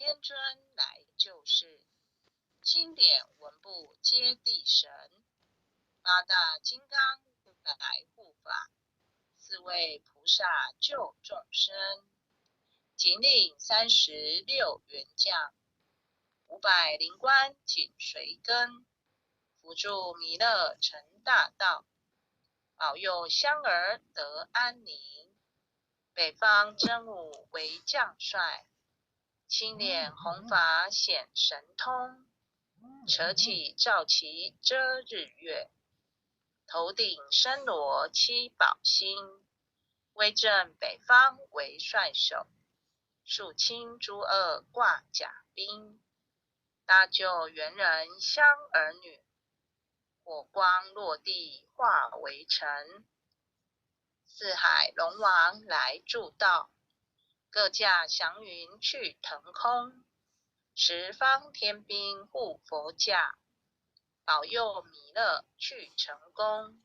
天尊来救世，钦点文部接地神，八大金刚来护法，四位菩萨救众生，紧领36员将，500灵官紧随跟，扶助弥勒成大道，保佑香儿得安宁。北方真武为将帅，青脸红发显神通，扯起罩旗遮日月，头顶身罗七宝星，威震北方为帅首，肃清诸恶挂甲兵，搭救猿人香儿女，火光落地化为尘。四海龙王来助道，各驾祥云去腾空，十方天兵护佛驾，保佑弥勒去成功。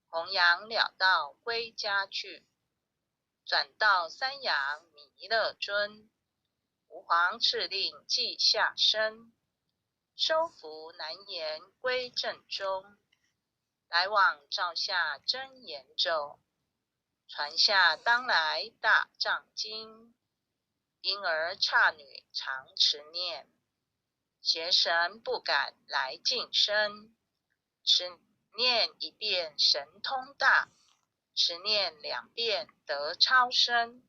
弘扬了道归家去，转到三阳弥勒尊，吾皇敕令即下生，收服难言归正中，来往照下真言咒，传下当来大藏经，婴儿刹女常持念，邪神不敢来近身，持念1遍神通大，持念2遍得超生，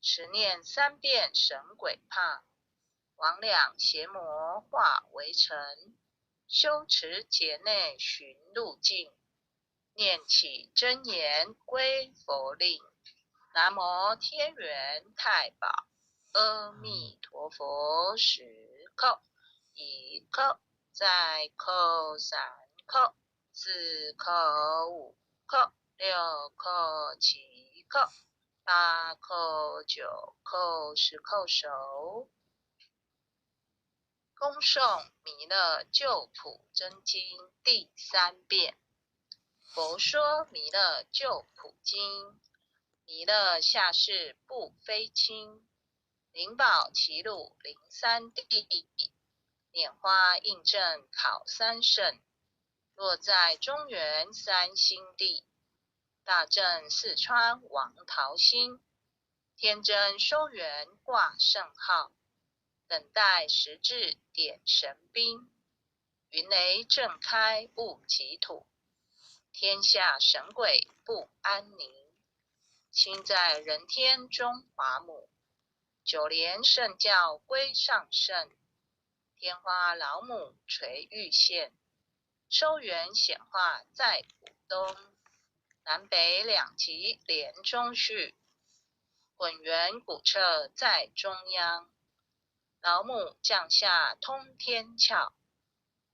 持念3遍神鬼怕，魍魉邪魔化为尘，修持劫内寻路径，念起真言归佛令。南无天元太保阿弥陀佛，10叩，1叩，再叩，3叩，4叩，5叩，6叩，7叩，8叩，9叩，10叩首。恭诵弥勒救苦真经第3遍。佛说弥勒救苦经，弥勒下世不非轻，灵宝齐鲁03地，拈花印证考三圣，落在中原3星地，大正四川王桃心，天真收元挂圣号，等待时至点神兵，云雷震开雾极土，天下神鬼不安宁，亲在人天中华母，九莲圣教归上圣，天花老母垂玉线，收元显化在古东，南北2极连中续，混元古彻在中央，老母降下通天窍，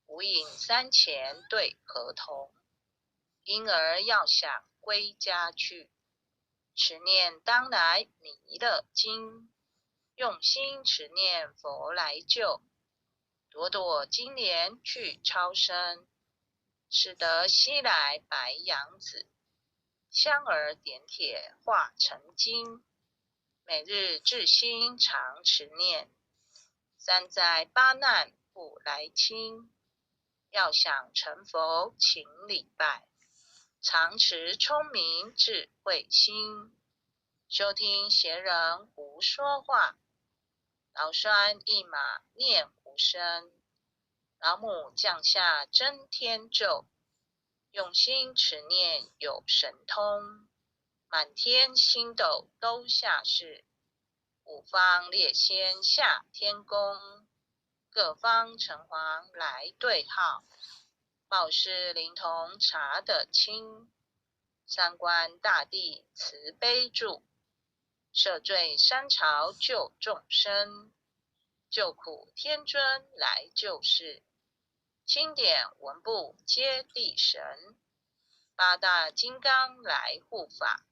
无影3前对合同，婴儿要想归家去，持念当来弥勒经，用心持念佛来救，朵朵金莲去超生，使得西来白羊子，香儿点铁化成金，每日至心常持念，3灾8难不来侵，要想成佛请礼拜，常持聪明智慧心，休听邪人胡说话，劳酸一马念无声，老母降下真天咒，用心持念有神通，满天星斗都下世，五方列仙下天宫，各方城隍来对号，报事灵童查得清，三官大帝慈悲助，赦罪三朝救众生，救苦天尊来救世，钦点文部接地神，八大金刚来护法，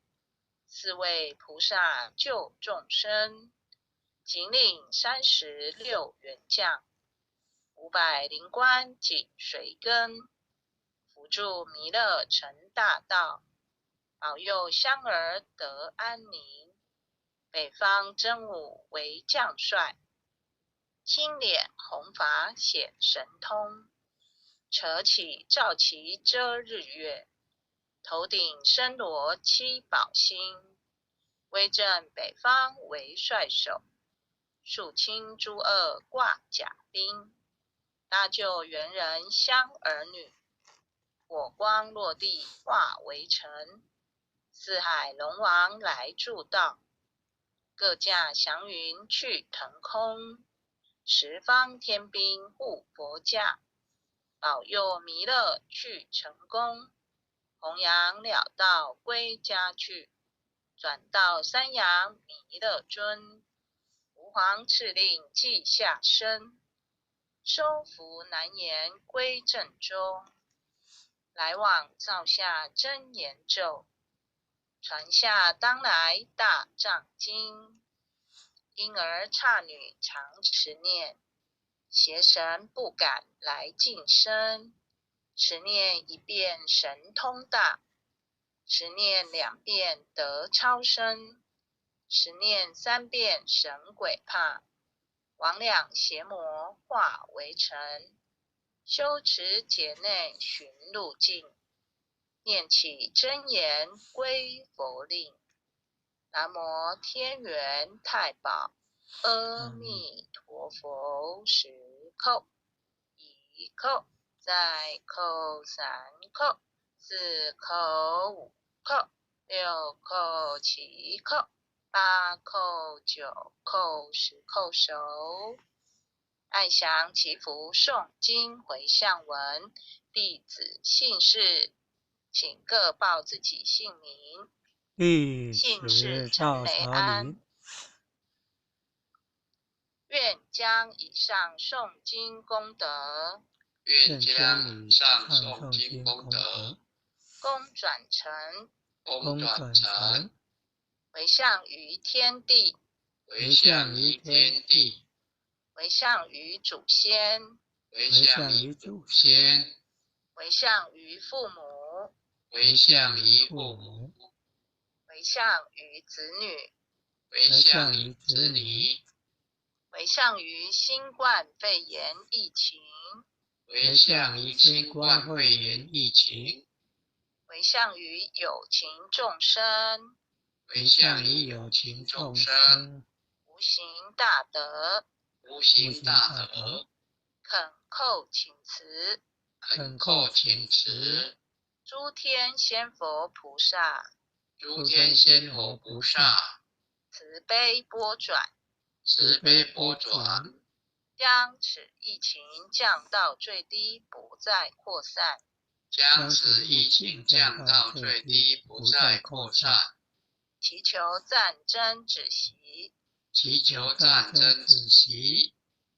四位菩萨救众生，紧领36员将，500灵官紧随跟，扶助弥勒成大道，保佑香儿得安宁。北方真武为将帅，青脸红发显神通，扯起罩旗遮日月，头顶身罗七宝星，威震北方为帅首，肃清诸恶挂甲兵，搭救猿人香儿女，火光落地化为尘，四海龙王来助道，各驾祥云去腾空，十方天兵护佛驾，保佑弥勒去成功，弘扬了道归家去，转到三阳弥勒尊，吾皇敕令记下生，收服难言归正中，来往造下真言咒，传下当来大藏经，因而刹女常持念，邪神不敢来近身，持念一遍神通大，持念2遍得超生，持念3遍神鬼怕，魍魉邪魔化为尘，修持劫内寻路径，念起真言归佛令，南无天元太保阿弥陀佛，10叩，1叩，再叩3叩，4叩5叩，6叩7叩，8叩9叩，10叩首。爱详祈福诵经回向文，弟子姓氏，请各报自己姓名。姓氏陈雷安。愿将以上诵经功德，功转成，回向于天地，回向于祖先，回向于父母，回向于子女，回向于新冠肺炎疫情，回向于有情众生，无形大德，恳叩请辞，诸天仙佛菩萨，慈悲拨转，将此疫情降到最低，不再扩散，祈求战争止息，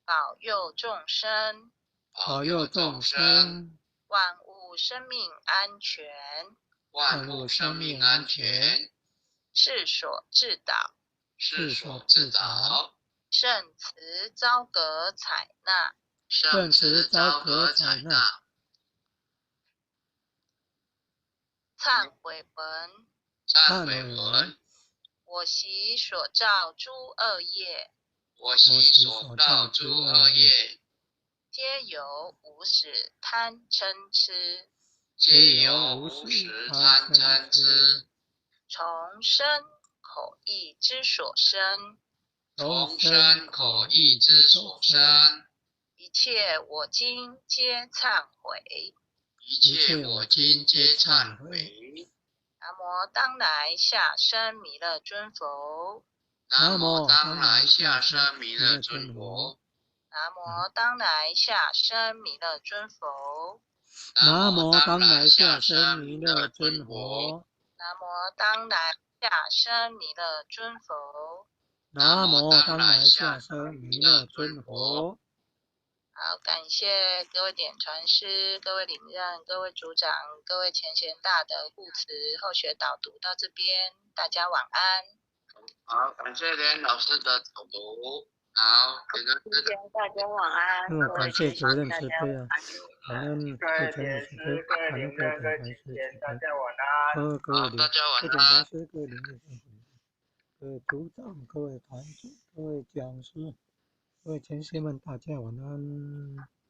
保佑众生，万物生命安全，世所致导，圣慈昭格采纳。忏悔文，我习所造诸恶业，皆由无始贪嗔痴，从身口意之所生，一切我今皆忏悔。南无当来下生弥勒尊佛。南无当来下生弥勒尊佛。南无当来下生弥勒尊佛。南无当来下生弥勒尊佛。南无当来下生弥勒尊佛。南无当来下生弥勒尊佛。好，感谢各位点传师、各位领任、各位组长、各位前贤大德护持，后学导读到这边，大家晚安。好，感谢连老师的导读。好，大家晚安。感谢主任慈悲啊，感恩父亲慈悲，感恩各位点传师慈悲，各位点传师、各位领任、各位组长、各位团主、各位讲师。各位前辈们，大家晚安。